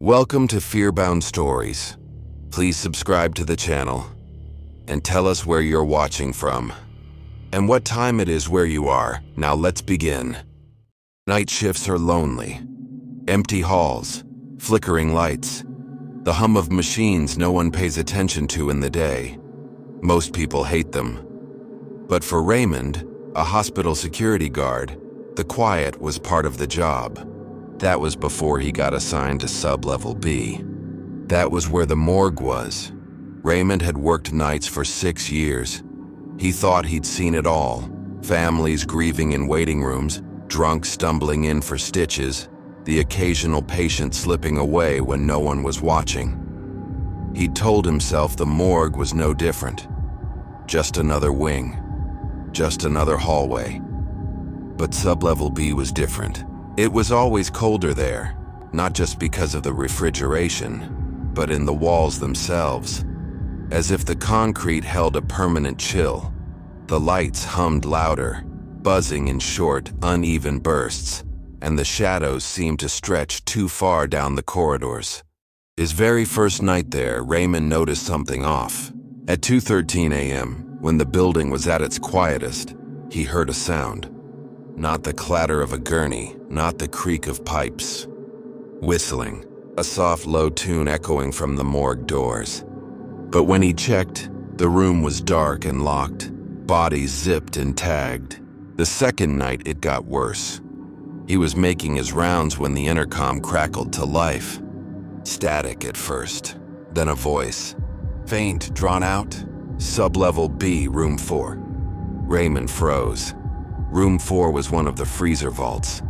Welcome to FearBound Stories. Please subscribe to the channel and tell us where you're watching from and what time it is where you are. Now let's begin. Night shifts are lonely. Empty halls, flickering lights, the hum of machines no one pays attention to in the day. Most people hate them. But for Raymond, a hospital security guard, the quiet was part of the job. That was before he got assigned to Sublevel B. That was where the morgue was. Raymond had worked nights for 6 years. He thought he'd seen it all. Families grieving in waiting rooms, drunks stumbling in for stitches, the occasional patient slipping away when no one was watching. He told himself the morgue was no different. Just another wing. Just another hallway. But Sublevel B was different. It was always colder there, not just because of the refrigeration, but in the walls themselves, as if the concrete held a permanent chill. The lights hummed louder, buzzing in short, uneven bursts, and the shadows seemed to stretch too far down the corridors. His very first night there, Raymond noticed something off. At 2:13 a.m., when the building was at its quietest, he heard a sound. Not the clatter of a gurney, not the creak of pipes. Whistling, a soft low tune echoing from the morgue doors. But when he checked, the room was dark and locked, bodies zipped and tagged. The second night it got worse. He was making his rounds when the intercom crackled to life. Static at first, then a voice. Faint, drawn out. Sublevel B, room 4. Raymond froze. Room 4 was one of the freezer vaults.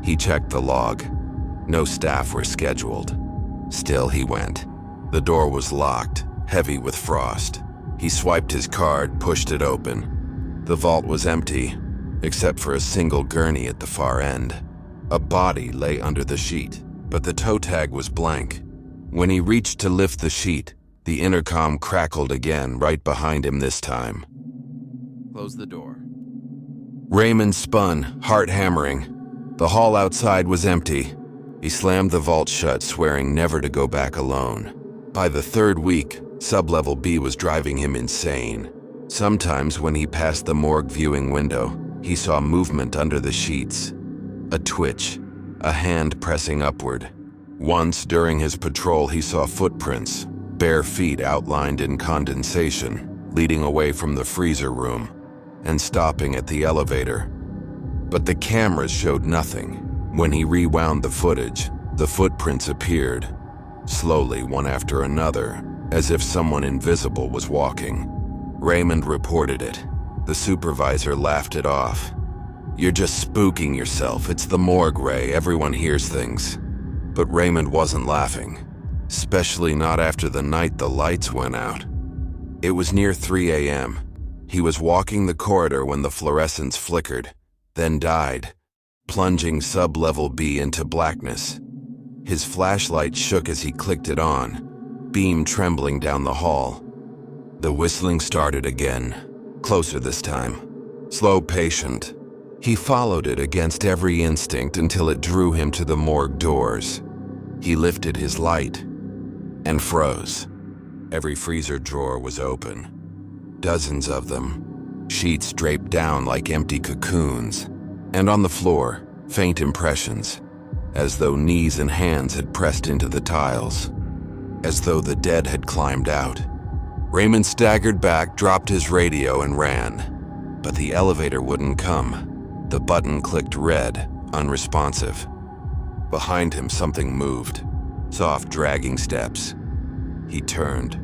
He checked the log. No staff were scheduled. Still he went. The door was locked, heavy with frost. He swiped his card, pushed it open. The vault was empty, except for a single gurney at the far end. A body lay under the sheet, but the toe tag was blank. When he reached to lift the sheet, the intercom crackled again, right behind him this time. Close the door. Raymond spun, heart hammering. The hall outside was empty. He slammed the vault shut, swearing never to go back alone. By the third week, Sublevel B was driving him insane. Sometimes when he passed the morgue viewing window, he saw movement under the sheets. A twitch, a hand pressing upward. Once during his patrol, he saw footprints, bare feet outlined in condensation, leading away from the freezer room and stopping at the elevator. But the cameras showed nothing. When he rewound the footage, the footprints appeared, slowly one after another, as if someone invisible was walking. Raymond reported it. The supervisor laughed it off. You're just spooking yourself. It's the morgue, Ray. Everyone hears things. But Raymond wasn't laughing, especially not after the night the lights went out. It was near 3 a.m. He was walking the corridor when the fluorescence flickered, then died, plunging Sublevel B into blackness. His flashlight shook as he clicked it on, beam trembling down the hall. The whistling started again, closer this time. Slow, patient. He followed it against every instinct until it drew him to the morgue doors. He lifted his light and froze. Every freezer drawer was open. Dozens of them, sheets draped down like empty cocoons. And on the floor, faint impressions, as though knees and hands had pressed into the tiles, as though the dead had climbed out. Raymond staggered back, dropped his radio, and ran. But the elevator wouldn't come. The button clicked red, unresponsive. Behind him, something moved, soft, dragging steps. He turned.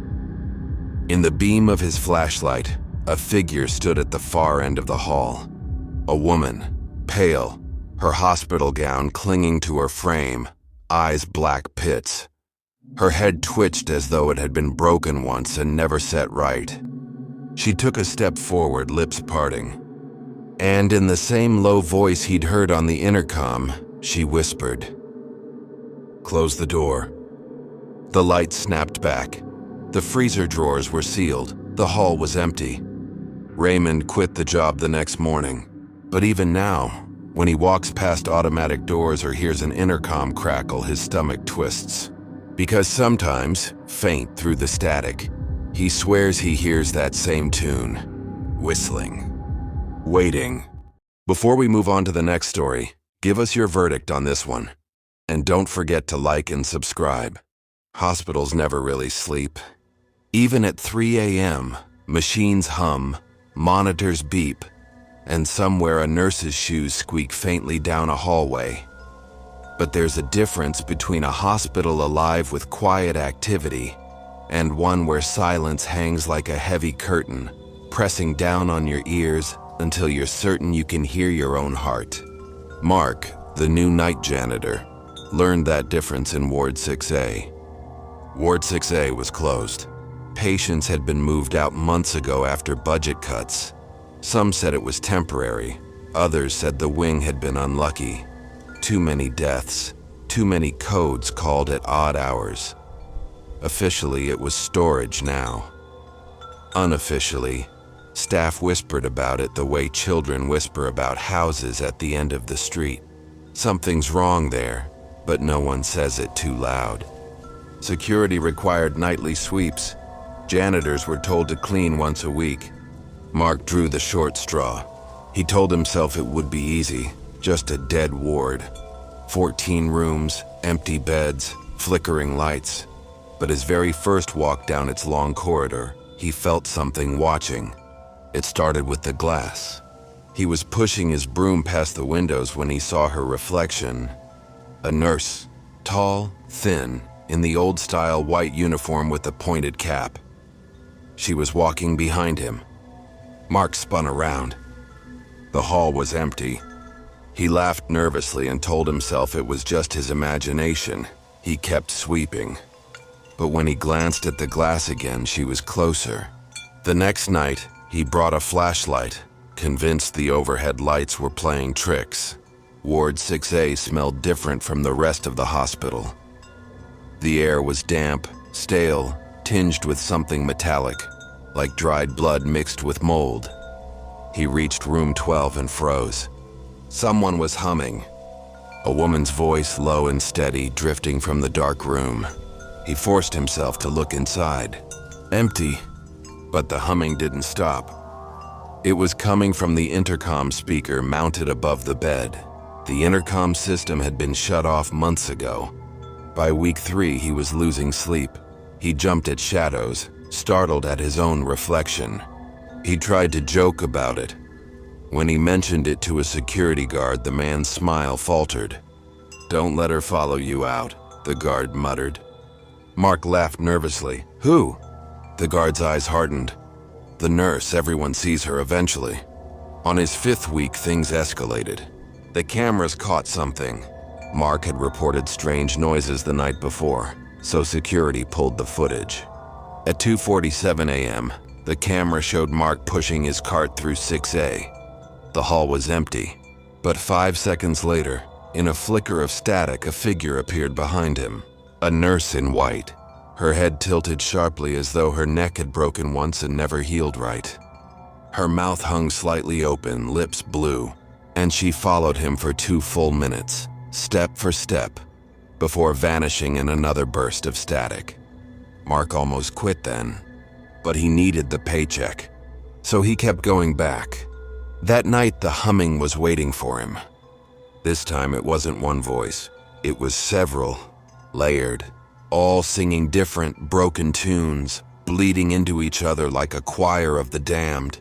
In the beam of his flashlight, a figure stood at the far end of the hall. A woman, pale, her hospital gown clinging to her frame, eyes black pits. Her head twitched as though it had been broken once and never set right. She took a step forward, lips parting. And in the same low voice he'd heard on the intercom, she whispered, "Close the door." The light snapped back. The freezer drawers were sealed. The hall was empty. Raymond quit the job the next morning. But even now, when he walks past automatic doors or hears an intercom crackle, his stomach twists. Because sometimes, faint through the static, he swears he hears that same tune, whistling, waiting. Before we move on to the next story, give us your verdict on this one. And don't forget to like and subscribe. Hospitals never really sleep. Even at 3 a.m., machines hum, monitors beep, and somewhere a nurse's shoes squeak faintly down a hallway. But there's a difference between a hospital alive with quiet activity and one where silence hangs like a heavy curtain, pressing down on your ears until you're certain you can hear your own heart. Mark, the new night janitor, learned that difference in Ward 6A. Ward 6A was closed. Patients had been moved out months ago after budget cuts. Some said it was temporary. Others said the wing had been unlucky. Too many deaths, too many codes called at odd hours. Officially, it was storage now. Unofficially, staff whispered about it the way children whisper about houses at the end of the street. Something's wrong there, but no one says it too loud. Security required nightly sweeps. Janitors were told to clean once a week. Mark drew the short straw. He told himself it would be easy, just a dead ward. 14 rooms, empty beds, flickering lights. But his very first walk down its long corridor, he felt something watching. It started with the glass. He was pushing his broom past the windows when he saw her reflection. A nurse, tall, thin, in the old-style white uniform with a pointed cap. She was walking behind him. Mark spun around. The hall was empty. He laughed nervously and told himself it was just his imagination. He kept sweeping. But when he glanced at the glass again, she was closer. The next night, he brought a flashlight, convinced the overhead lights were playing tricks. Ward 6A smelled different from the rest of the hospital. The air was damp, stale, tinged with something metallic, like dried blood mixed with mold. He reached room 12 and froze. Someone was humming. A woman's voice, low and steady, drifting from the dark room. He forced himself to look inside. Empty, but the humming didn't stop. It was coming from the intercom speaker mounted above the bed. The intercom system had been shut off months ago. By week 3, he was losing sleep. He jumped at shadows, startled at his own reflection. He tried to joke about it. When he mentioned it to a security guard, the man's smile faltered. "Don't let her follow you out," the guard muttered. Mark laughed nervously. "Who?" The guard's eyes hardened. "The nurse. Everyone sees her eventually." On his 5th week, things escalated. The cameras caught something. Mark had reported strange noises the night before, so security pulled the footage. At 2:47 a.m., the camera showed Mark pushing his cart through 6A. The hall was empty, but 5 seconds later, in a flicker of static, a figure appeared behind him. A nurse in white, her head tilted sharply as though her neck had broken once and never healed right. Her mouth hung slightly open, lips blue, and she followed him for 2 full minutes, step for step, before vanishing in another burst of static. Mark almost quit then, but he needed the paycheck, so he kept going back. That night, the humming was waiting for him. This time, it wasn't one voice. It was several, layered, all singing different, broken tunes, bleeding into each other like a choir of the damned.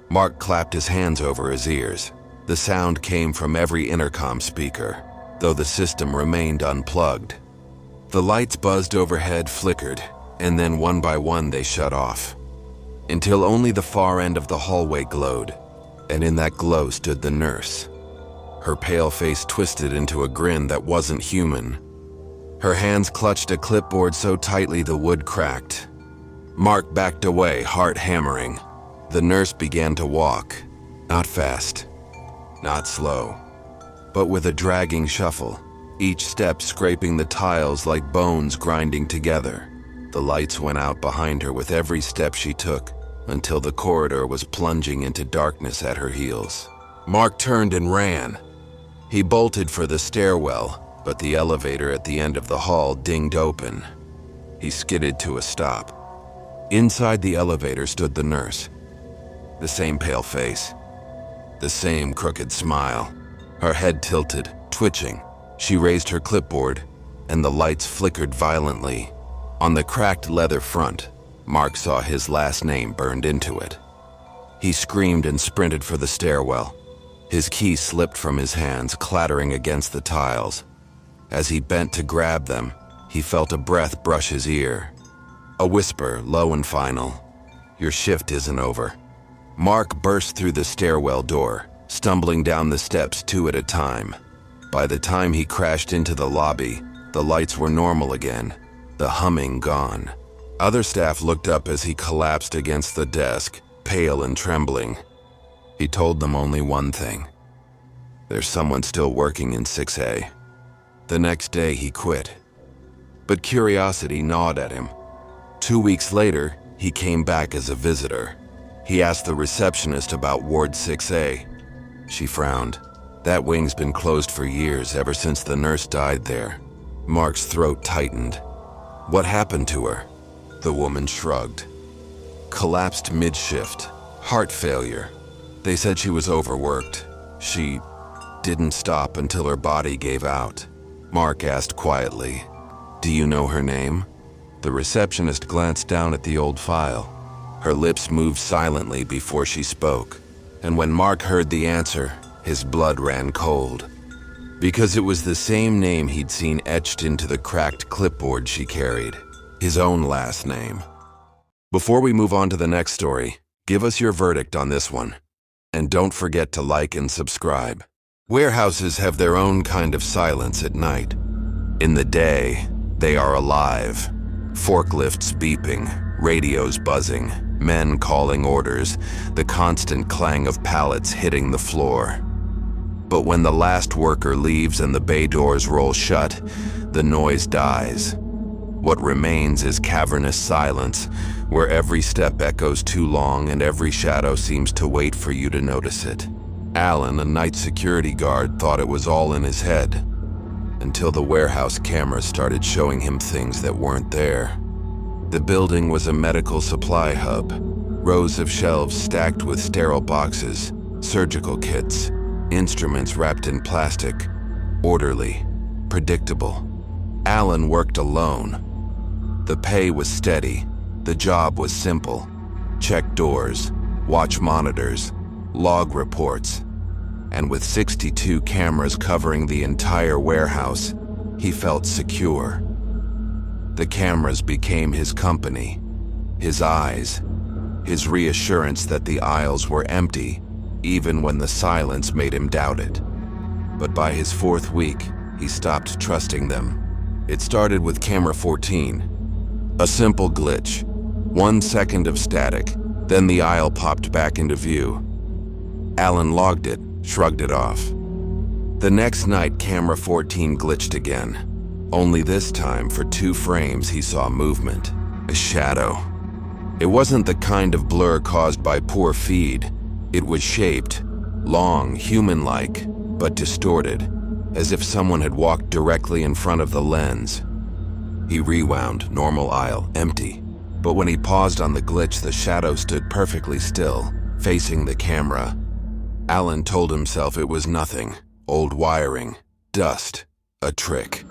Mark clapped his hands over his ears. The sound came from every intercom speaker, though the system remained unplugged. The lights buzzed overhead, flickered, and then one by one they shut off, until only the far end of the hallway glowed, and in that glow stood the nurse. Her pale face twisted into a grin that wasn't human. Her hands clutched a clipboard so tightly the wood cracked. Mark backed away, heart hammering. The nurse began to walk, not fast, not slow, but with a dragging shuffle, each step scraping the tiles like bones grinding together. The lights went out behind her with every step she took, until the corridor was plunging into darkness at her heels. Mark turned and ran. He bolted for the stairwell, but the elevator at the end of the hall dinged open. He skidded to a stop. Inside the elevator stood the nurse. The same pale face. The same crooked smile. Her head tilted, twitching. She raised her clipboard, and the lights flickered violently. On the cracked leather front, Mark saw his last name burned into it. He screamed and sprinted for the stairwell. His keys slipped from his hands, clattering against the tiles. As he bent to grab them, he felt a breath brush his ear. A whisper, low and final. "Your shift isn't over." Mark burst through the stairwell door, stumbling down the steps 2 at a time. By the time he crashed into the lobby, the lights were normal again, the humming gone. Other staff looked up as he collapsed against the desk, pale and trembling. He told them only one thing. There's someone still working in 6A. The next day he quit. But curiosity gnawed at him. 2 weeks later, he came back as a visitor. He asked the receptionist about Ward 6A. She frowned. That wing's been closed for years, ever since the nurse died there. Mark's throat tightened. What happened to her? The woman shrugged. Collapsed mid-shift. Heart failure. They said she was overworked. She didn't stop until her body gave out. Mark asked quietly, "Do you know her name?" The receptionist glanced down at the old file. Her lips moved silently before she spoke, and when Mark heard the answer, his blood ran cold. Because it was the same name he'd seen etched into the cracked clipboard she carried. His own last name. Before we move on to the next story, give us your verdict on this one. And don't forget to like and subscribe. Warehouses have their own kind of silence at night. In the day, they are alive. Forklifts beeping, radios buzzing, men calling orders, the constant clang of pallets hitting the floor. But when the last worker leaves and the bay doors roll shut, the noise dies. What remains is cavernous silence, where every step echoes too long and every shadow seems to wait for you to notice it. Alan, a night security guard, thought it was all in his head, until the warehouse cameras started showing him things that weren't there. The building was a medical supply hub, rows of shelves stacked with sterile boxes, surgical kits, instruments wrapped in plastic, orderly, predictable. Alan worked alone. The pay was steady, the job was simple. Check doors, watch monitors, log reports. And with 62 cameras covering the entire warehouse, he felt secure. The cameras became his company, his eyes, his reassurance that the aisles were empty, even when the silence made him doubt it. But by his 4th week, he stopped trusting them. It started with camera 14. A simple glitch. 1 second of static, then the aisle popped back into view. Alan logged it, shrugged it off. The next night, camera 14 glitched again. Only this time, for 2 frames, he saw movement, a shadow. It wasn't the kind of blur caused by poor feed. It was shaped, long, human-like, but distorted, as if someone had walked directly in front of the lens. He rewound, normal aisle, empty. But when he paused on the glitch, the shadow stood perfectly still, facing the camera. Alan told himself it was nothing, old wiring, dust, a trick.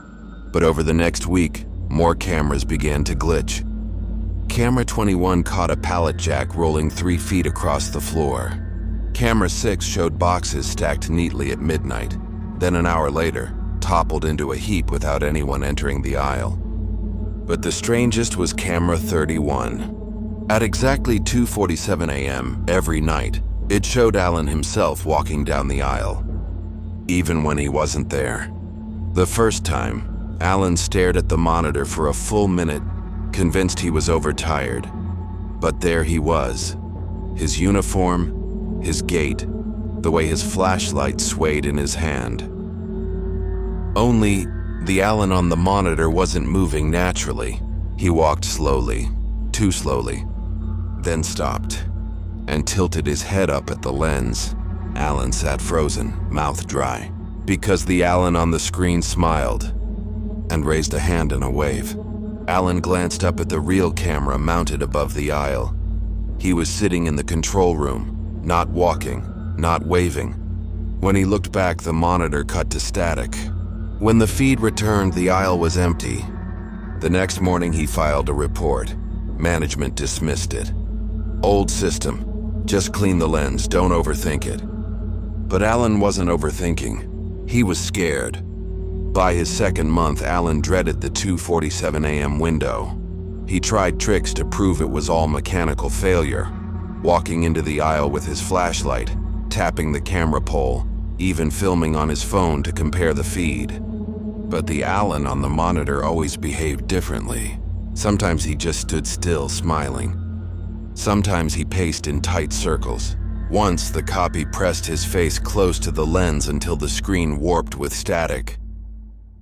But over the next week, more cameras began to glitch. Camera 21 caught a pallet jack rolling 3 feet across the floor. Camera 6 showed boxes stacked neatly at midnight, then an hour later, toppled into a heap without anyone entering the aisle. But the strangest was camera 31. At exactly 2:47 a.m. every night, it showed Alan himself walking down the aisle, even when he wasn't there. The first time, Alan stared at the monitor for a full minute, convinced he was overtired. But there he was, his uniform, his gait, the way his flashlight swayed in his hand. Only, the Alan on the monitor wasn't moving naturally. He walked slowly, too slowly, then stopped, and tilted his head up at the lens. Alan sat frozen, mouth dry, because the Alan on the screen smiled and raised a hand in a wave. Alan glanced up at the real camera mounted above the aisle. He was sitting in the control room, not walking, not waving. When he looked back, the monitor cut to static. When the feed returned, the aisle was empty. The next morning, he filed a report. Management dismissed it. Old system. Just clean the lens, don't overthink it. But Alan wasn't overthinking. He was scared. By his second month, Alan dreaded the 2:47 a.m. window. He tried tricks to prove it was all mechanical failure, walking into the aisle with his flashlight, tapping the camera pole, even filming on his phone to compare the feed. But the Alan on the monitor always behaved differently. Sometimes he just stood still, smiling. Sometimes he paced in tight circles. Once, the copy pressed his face close to the lens until the screen warped with static.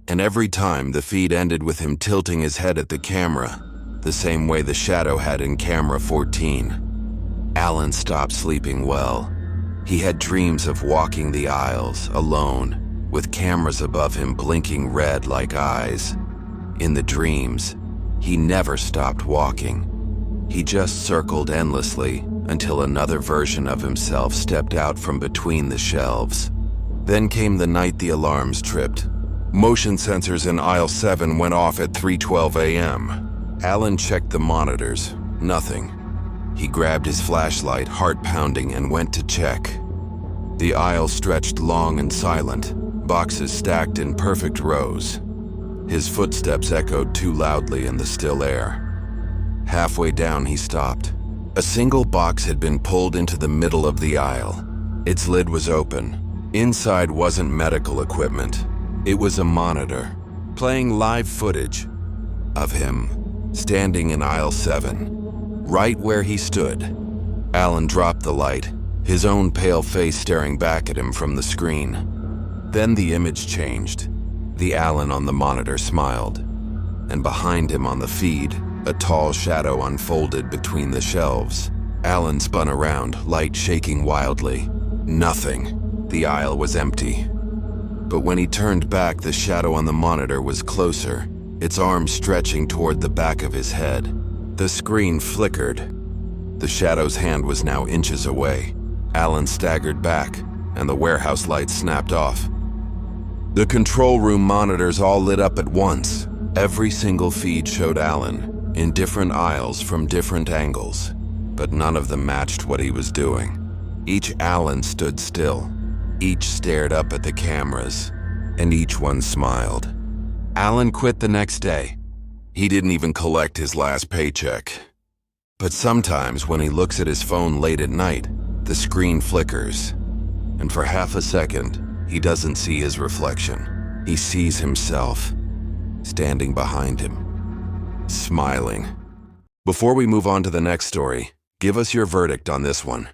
And every time, the feed ended with him tilting his head at the camera, the same way the shadow had in camera 14. Alan stopped sleeping well. He had dreams of walking the aisles, alone, with cameras above him blinking red like eyes. In the dreams, he never stopped walking. He just circled endlessly until another version of himself stepped out from between the shelves. Then came the night the alarms tripped. Motion sensors in aisle 7 went off at 3:12 a.m. Alan checked the monitors. Nothing. He grabbed his flashlight, heart pounding, and went to check. The aisle stretched long and silent, boxes stacked in perfect rows. His footsteps echoed too loudly in the still air. Halfway down, he stopped. A single box had been pulled into the middle of the aisle. Its lid was open. Inside wasn't medical equipment. It was a monitor, playing live footage of him, standing in aisle 7, right where he stood. Alan dropped the light, his own pale face staring back at him from the screen. Then the image changed. The Alan on the monitor smiled, and behind him on the feed, a tall shadow unfolded between the shelves. Alan spun around, light shaking wildly. Nothing. The aisle was empty. But when he turned back, the shadow on the monitor was closer, its arms stretching toward the back of his head. The screen flickered. The shadow's hand was now inches away. Alan staggered back, and the warehouse lights snapped off. The control room monitors all lit up at once. Every single feed showed Alan, in different aisles from different angles, but none of them matched what he was doing. Each Alan stood still. Each stared up at the cameras, and each one smiled. Alan quit the next day. He didn't even collect his last paycheck. But sometimes when he looks at his phone late at night, the screen flickers, and for half a second, he doesn't see his reflection. He sees himself, standing behind him, smiling. Before we move on to the next story, give us your verdict on this one.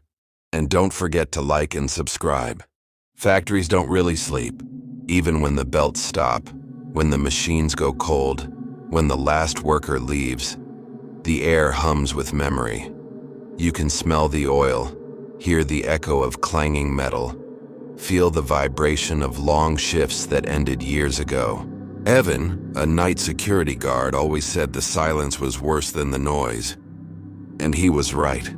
And don't forget to like and subscribe. Factories don't really sleep, even when the belts stop, when the machines go cold, when the last worker leaves. The air hums with memory. You can smell the oil, hear the echo of clanging metal, feel the vibration of long shifts that ended years ago. Evan, a night security guard, always said the silence was worse than the noise. And he was right,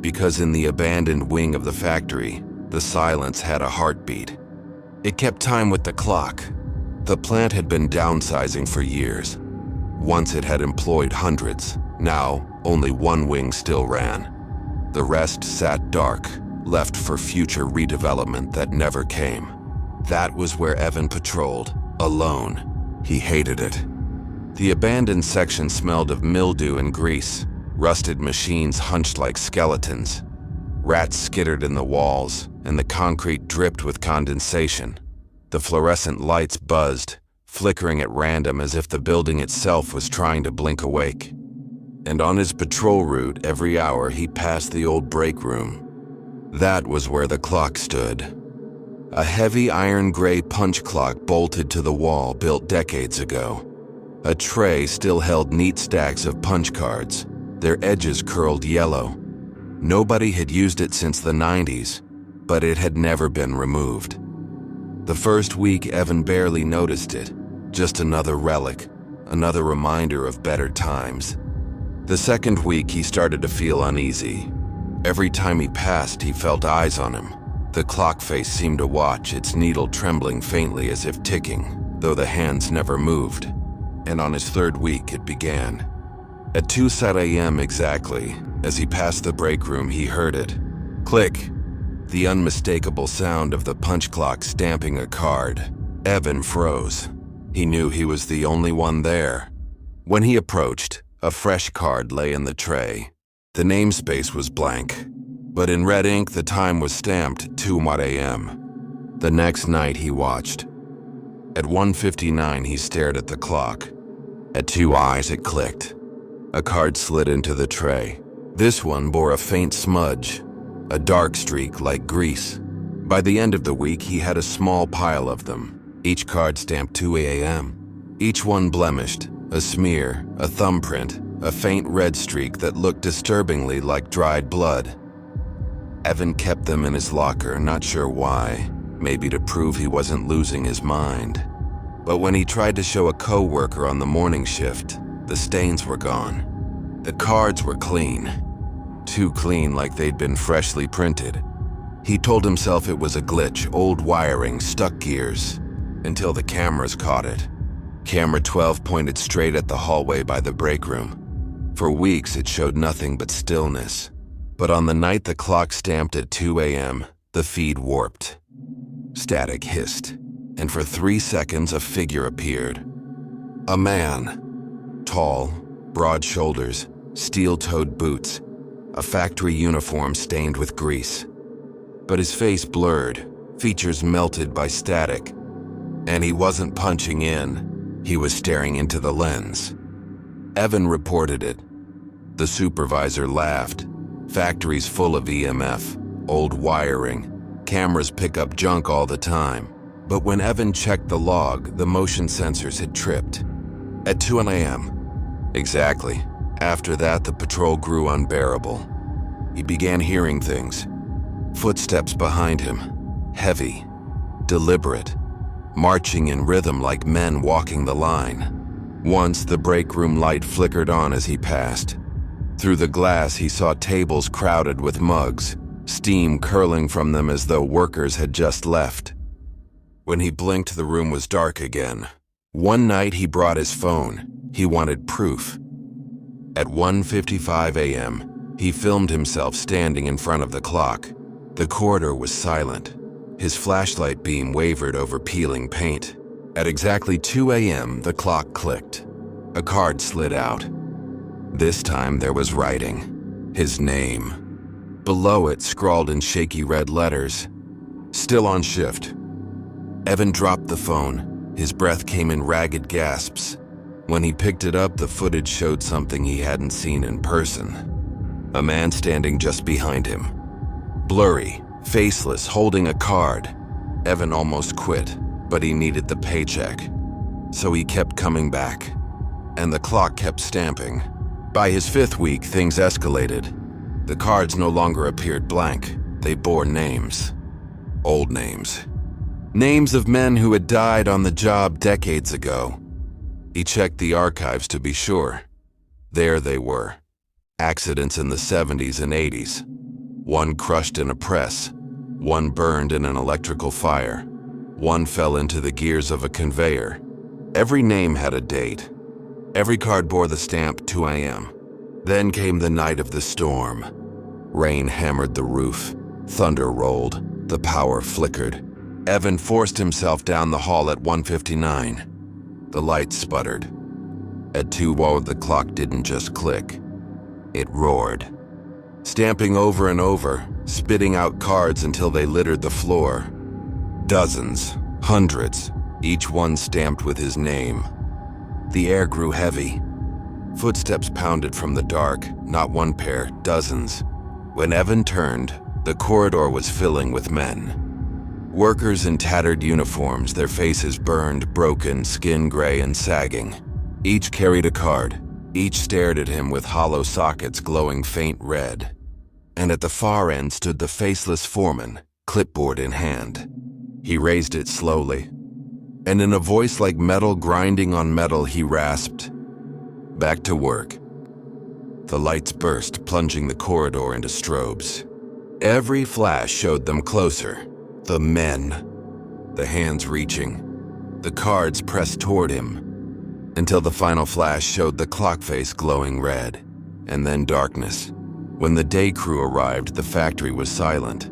because in the abandoned wing of the factory, the silence had a heartbeat. It kept time with the clock. The plant had been downsizing for years. Once it had employed hundreds. Now, only one wing still ran. The rest sat dark, left for future redevelopment that never came. That was where Evan patrolled, alone. He hated it. The abandoned section smelled of mildew and grease. Rusted machines hunched like skeletons. Rats skittered in the walls, and the concrete dripped with condensation. The fluorescent lights buzzed, flickering at random as if the building itself was trying to blink awake. And on his patrol route, every hour he passed the old break room. That was where the clock stood. A heavy iron gray punch clock bolted to the wall built decades ago. A tray still held neat stacks of punch cards, their edges curled yellow. Nobody had used it since the 90s, but it had never been removed. The first week, Evan barely noticed it, just another relic, another reminder of better times. The second week, he started to feel uneasy. Every time he passed, he felt eyes on him. The clock face seemed to watch, its needle trembling faintly as if ticking, though the hands never moved. And on his third week, it began. At 2:00 a.m. exactly, as he passed the break room, he heard it. Click! The unmistakable sound of the punch clock stamping a card. Evan froze. He knew he was the only one there. When he approached, a fresh card lay in the tray. The namespace was blank, but in red ink the time was stamped 2:00 a.m. The next night he watched. At 1:59 he stared at the clock. At 2 eyes it clicked. A card slid into the tray. This one bore a faint smudge, a dark streak like grease. By the end of the week he had a small pile of them, each card stamped 2 a.m. Each one blemished, a smear, a thumbprint, a faint red streak that looked disturbingly like dried blood. Evan kept them in his locker, not sure why, maybe to prove he wasn't losing his mind. But when he tried to show a co-worker on the morning shift, the stains were gone. The cards were clean. Too clean, like they'd been freshly printed. He told himself it was a glitch, old wiring, stuck gears, until the cameras caught it. Camera 12 pointed straight at the hallway by the break room. For weeks, it showed nothing but stillness. But on the night the clock stamped at 2 a.m., the feed warped. Static hissed, and for 3 seconds a figure appeared. A man. Tall, broad shoulders, steel-toed boots, a factory uniform stained with grease. But his face blurred, features melted by static. And he wasn't punching in, he was staring into the lens. Evan reported it. The supervisor laughed. Factories full of EMF, old wiring. Cameras pick up junk all the time. But when Evan checked the log, the motion sensors had tripped. At 2 a.m. Exactly. After that, the patrol grew unbearable. He began hearing things. Footsteps behind him. Heavy. Deliberate. Marching in rhythm like men walking the line. Once, the break room light flickered on as he passed. Through the glass, he saw tables crowded with mugs, steam curling from them as though workers had just left. When he blinked, the room was dark again. One night, he brought his phone. He wanted proof. At 1:55 a.m., he filmed himself standing in front of the clock. The corridor was silent. His flashlight beam wavered over peeling paint. At exactly 2 a.m., the clock clicked. A card slid out. This time there was writing. His name. Below it, scrawled in shaky red letters. Still on shift. Evan dropped the phone. His breath came in ragged gasps. When he picked it up, the footage showed something he hadn't seen in person. A man standing just behind him. Blurry, faceless, holding a card. Evan almost quit, but he needed the paycheck. So he kept coming back. And the clock kept stamping. By his 5th week, things escalated. The cards no longer appeared blank. They bore names. Old names. Names of men who had died on the job decades ago. He checked the archives to be sure. There they were. Accidents in the 70s and 80s. One crushed in a press. One burned in an electrical fire. One fell into the gears of a conveyor. Every name had a date. Every card bore the stamp 2 a.m. Then came the night of the storm. Rain hammered the roof. Thunder rolled. The power flickered. Evan forced himself down the hall at 1:59. The lights sputtered. At 2:00, the clock didn't just click. It roared. Stamping over and over, spitting out cards until they littered the floor. Dozens, hundreds, each one stamped with his name. The air grew heavy. Footsteps pounded from the dark, not one pair, dozens. When Evan turned, the corridor was filling with men. Workers in tattered uniforms, their faces burned, broken, skin gray and sagging. Each carried a card. Each stared at him with hollow sockets glowing faint red. And at the far end stood the faceless foreman, clipboard in hand. He raised it slowly, and in a voice like metal grinding on metal, he rasped, "Back to work." The lights burst, plunging the corridor into strobes. Every flash showed them closer. The men, the hands reaching, the cards pressed toward him, until the final flash showed the clock face glowing red, and then darkness. When the day crew arrived, the factory was silent.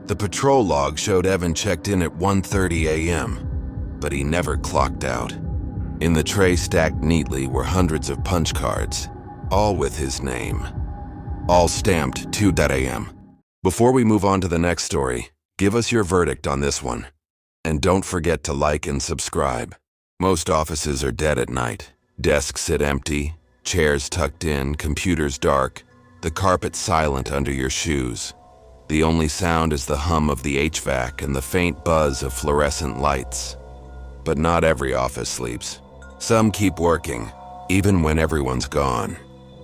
The patrol log showed Evan checked in at 1:30 a.m., but he never clocked out. In the tray stacked neatly were hundreds of punch cards, all with his name, all stamped 2 a.m. Before we move on to the next story, give us your verdict on this one. And don't forget to like and subscribe. Most offices are dead at night. Desks sit empty, chairs tucked in, computers dark, the carpet silent under your shoes. The only sound is the hum of the HVAC and the faint buzz of fluorescent lights. But not every office sleeps. Some keep working, even when everyone's gone.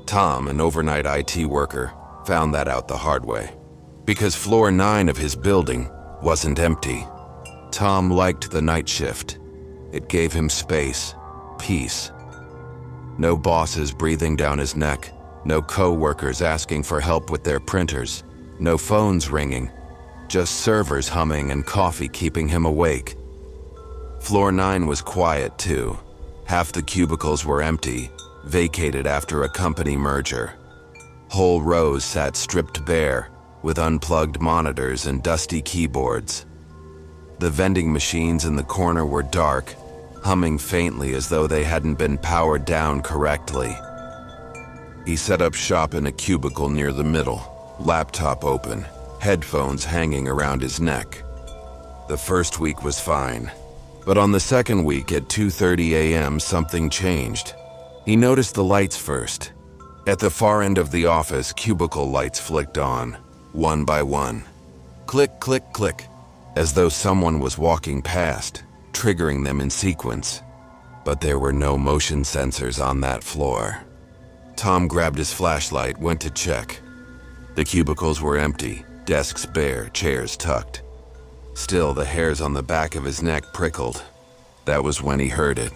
Tom, an overnight IT worker, found that out the hard way. Because floor 9 of his building wasn't empty. Tom liked the night shift. It gave him space, peace. No bosses breathing down his neck, no co-workers asking for help with their printers, no phones ringing, just servers humming and coffee keeping him awake. Floor 9 was quiet too. Half the cubicles were empty, vacated after a company merger. Whole rows sat stripped bare, with unplugged monitors and dusty keyboards. The vending machines in the corner were dark, humming faintly as though they hadn't been powered down correctly. He set up shop in a cubicle near the middle, laptop open, headphones hanging around his neck. The first week was fine, but on the second week at 2:30 a.m. something changed. He noticed the lights first. At the far end of the office, cubicle lights flicked on, one by one. Click, click, click, as though someone was walking past, triggering them in sequence. But there were no motion sensors on that floor. Tom grabbed his flashlight, went to check. The cubicles were empty, desks bare, chairs tucked. Still, the hairs on the back of his neck prickled. That was when he heard it.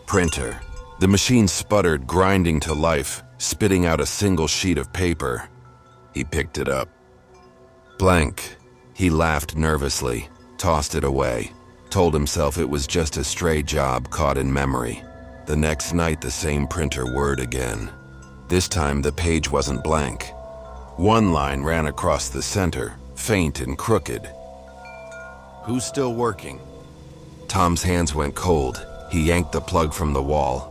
Printer. The machine sputtered, grinding to life, spitting out a single sheet of paper. He picked it up. Blank. He laughed nervously, tossed it away, told himself it was just a stray job caught in memory. The next night, the same printer whirred again. This time, the page wasn't blank. One line ran across the center, faint and crooked. "Who's still working?" Tom's hands went cold. He yanked the plug from the wall.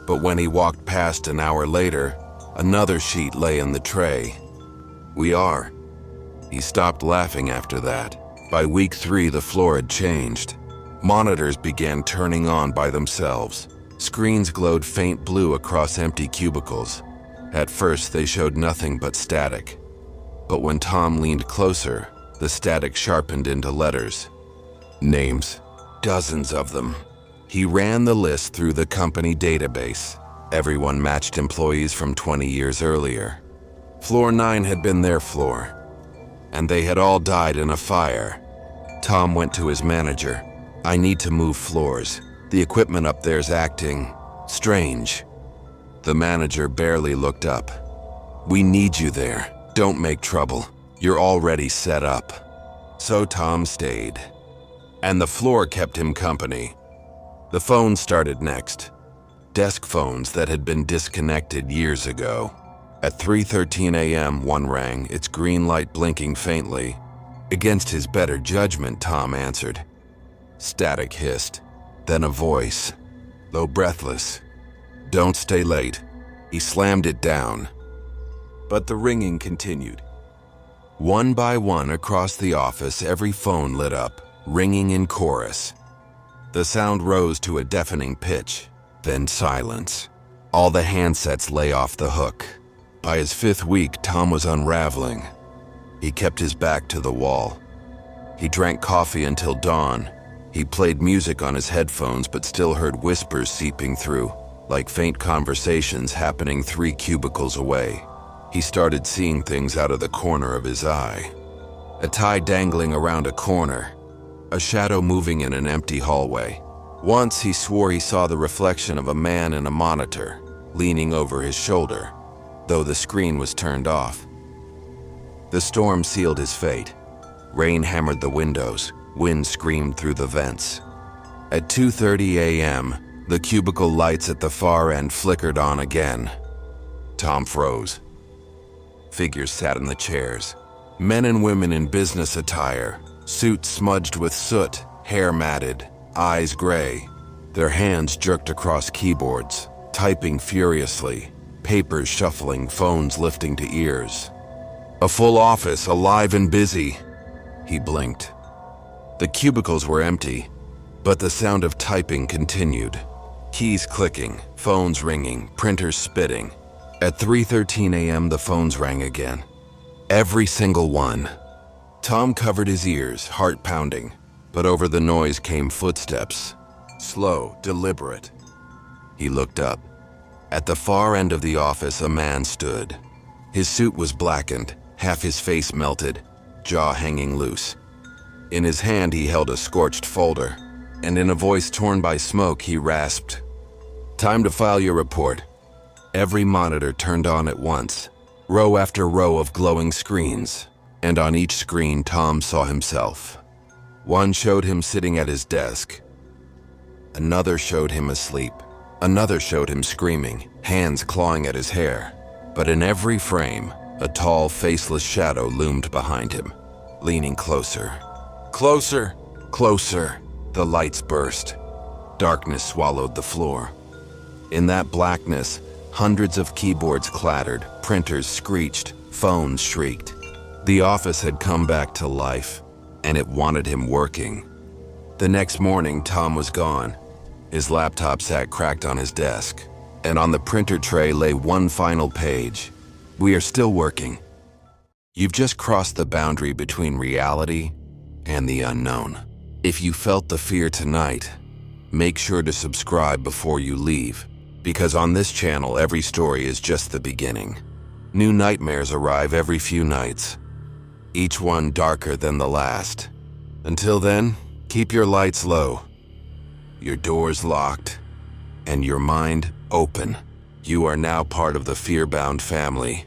But when he walked past an hour later, another sheet lay in the tray. "We are." He stopped laughing after that. By week 3, the floor had changed. Monitors began turning on by themselves. Screens glowed faint blue across empty cubicles. At first, they showed nothing but static. But when Tom leaned closer, the static sharpened into letters. Names. Dozens of them. He ran the list through the company database. Everyone matched employees from 20 years earlier. Floor 9 had been their floor, and they had all died in a fire. Tom went to his manager. "I need to move floors. The equipment up there's acting strange." The manager barely looked up. "We need you there. Don't make trouble. You're already set up." So Tom stayed, and the floor kept him company. The phone started next. Desk phones that had been disconnected years ago. At 3:13 a.m., one rang, its green light blinking faintly. Against his better judgment, Tom answered. Static hissed, then a voice, though breathless. "Don't stay late." He slammed it down. But the ringing continued. One by one across the office, every phone lit up, ringing in chorus. The sound rose to a deafening pitch, then silence. All the handsets lay off the hook. By his 5th week, Tom was unraveling. He kept his back to the wall. He drank coffee until dawn. He played music on his headphones but still heard whispers seeping through, like faint conversations happening 3 cubicles away. He started seeing things out of the corner of his eye. A tie dangling around a corner, a shadow moving in an empty hallway. Once he swore he saw the reflection of a man in a monitor, leaning over his shoulder, though the screen was turned off. The storm sealed his fate. Rain hammered the windows, wind screamed through the vents. At 2:30 a.m., the cubicle lights at the far end flickered on again. Tom froze. Figures sat in the chairs. Men and women in business attire, suits smudged with soot, hair matted, eyes gray. Their hands jerked across keyboards, typing furiously, papers shuffling, phones lifting to ears. A full office, alive and busy. He blinked. The cubicles were empty, but the sound of typing continued. Keys clicking, phones ringing, printers spitting. At 3:13 a.m., the phones rang again. Every single one. Tom covered his ears, heart pounding, but over the noise came footsteps. Slow, deliberate. He looked up. At the far end of the office, a man stood. His suit was blackened, half his face melted, jaw hanging loose. In his hand, he held a scorched folder, and in a voice torn by smoke, he rasped, "Time to file your report." Every monitor turned on at once, row after row of glowing screens, and on each screen Tom saw himself. One showed him sitting at his desk. Another showed him asleep. Another showed him screaming, hands clawing at his hair. But in every frame, a tall, faceless shadow loomed behind him, leaning closer. Closer, closer. The lights burst. Darkness swallowed the floor. In that blackness, hundreds of keyboards clattered, printers screeched, phones shrieked. The office had come back to life, and it wanted him working. The next morning, Tom was gone. His laptop sat cracked on his desk, and on the printer tray lay one final page. "We are still working." You've just crossed the boundary between reality and the unknown. If you felt the fear tonight, make sure to subscribe before you leave, because on this channel, every story is just the beginning. New nightmares arrive every few nights, each one darker than the last. Until then, keep your lights low, your doors locked, and your mind open. You are now part of the FearBound family.